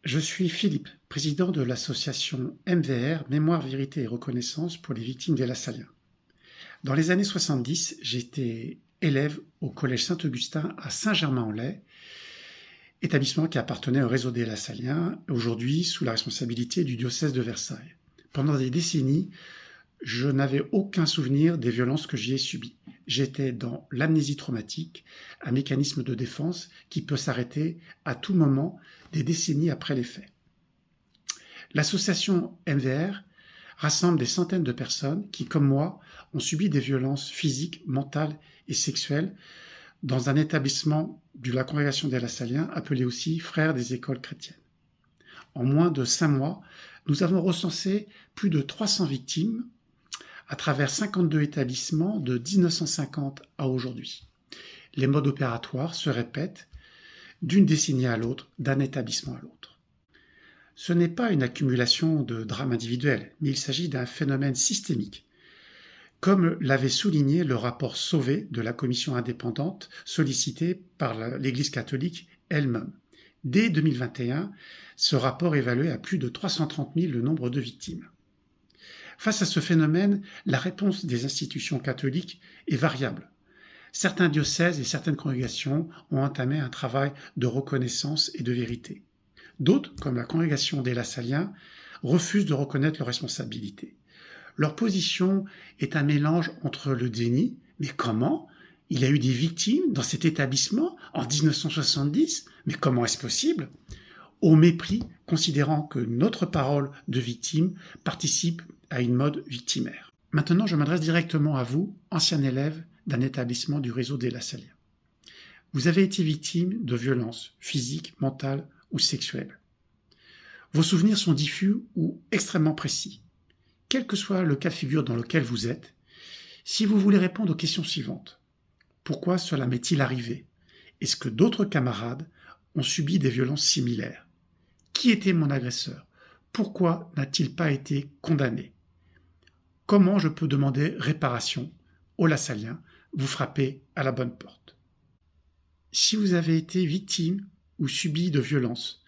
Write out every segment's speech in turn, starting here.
Je suis Philippe, président de l'association MVR, Mémoire, Vérité et Reconnaissance pour les victimes des Lassaliens. Dans les années 70, j'étais élève au collège Saint-Augustin à Saint-Germain-en-Laye, établissement qui appartenait au réseau des Lassaliens, aujourd'hui sous la responsabilité du diocèse de Versailles. Pendant des décennies, je n'avais aucun souvenir des violences que j'y ai subies. J'étais dans l'amnésie traumatique, un mécanisme de défense qui peut s'arrêter à tout moment des décennies après les faits. L'association MVR rassemble des centaines de personnes qui, comme moi, ont subi des violences physiques, mentales et sexuelles dans un établissement de la congrégation des Lassaliens, appelé aussi Frères des écoles chrétiennes. En moins de 5 mois, nous avons recensé plus de 300 victimes à travers 52 établissements de 1950 à aujourd'hui. Les modes opératoires se répètent d'une décennie à l'autre, d'un établissement à l'autre. Ce n'est pas une accumulation de drames individuels, mais il s'agit d'un phénomène systémique, comme l'avait souligné le rapport Sauvé de la commission indépendante sollicitée par l'Église catholique elle-même. Dès 2021, ce rapport évaluait à plus de 330 000 le nombre de victimes. Face à ce phénomène, la réponse des institutions catholiques est variable. Certains diocèses et certaines congrégations ont entamé un travail de reconnaissance et de vérité. D'autres, comme la congrégation des Lassaliens, refusent de reconnaître leurs responsabilités. Leur position est un mélange entre le déni, mais comment ? Il y a eu des victimes dans cet établissement en 1970, mais comment est-ce possible ? Au mépris, considérant que notre parole de victime participe à une mode victimaire. Maintenant, je m'adresse directement à vous, ancien élève d'un établissement du réseau des Lassaliens. Vous avez été victime de violences physiques, mentales ou sexuelles. Vos souvenirs sont diffus ou extrêmement précis. Quel que soit le cas de figure dans lequel vous êtes, si vous voulez répondre aux questions suivantes. Pourquoi cela m'est-il arrivé ? Est-ce que d'autres camarades ont subi des violences similaires ? Qui était mon agresseur ? Pourquoi n'a-t-il pas été condamné ? Comment je peux demander réparation aux Lassaliens ? Vous frappez à la bonne porte. Si vous avez été victime ou subi de violences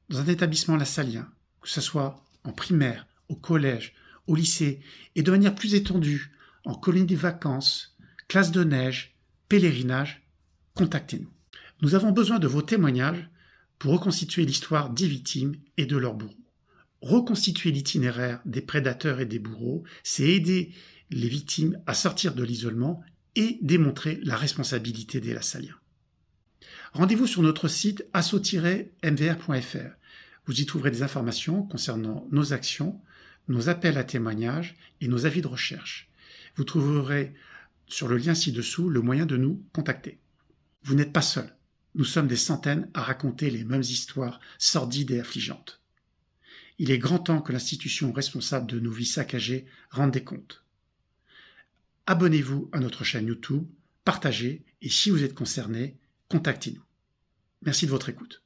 dans un établissement lassalien, que ce soit en primaire, au collège, au lycée, et de manière plus étendue, en colonie de vacances, classe de neige, pèlerinage, contactez-nous. Nous avons besoin de vos témoignages pour reconstituer l'histoire des victimes et de leurs bourreaux. Reconstituer l'itinéraire des prédateurs et des bourreaux, c'est aider les victimes à sortir de l'isolement et démontrer la responsabilité des Lassaliens. Rendez-vous sur notre site asso-mvr.fr. Vous y trouverez des informations concernant nos actions, nos appels à témoignages et nos avis de recherche. Vous trouverez sur le lien ci-dessous le moyen de nous contacter. Vous n'êtes pas seul. Nous sommes des centaines à raconter les mêmes histoires sordides et affligeantes. Il est grand temps que l'institution responsable de nos vies saccagées rende des comptes. Abonnez-vous à notre chaîne YouTube, partagez et si vous êtes concerné, contactez-nous. Merci de votre écoute.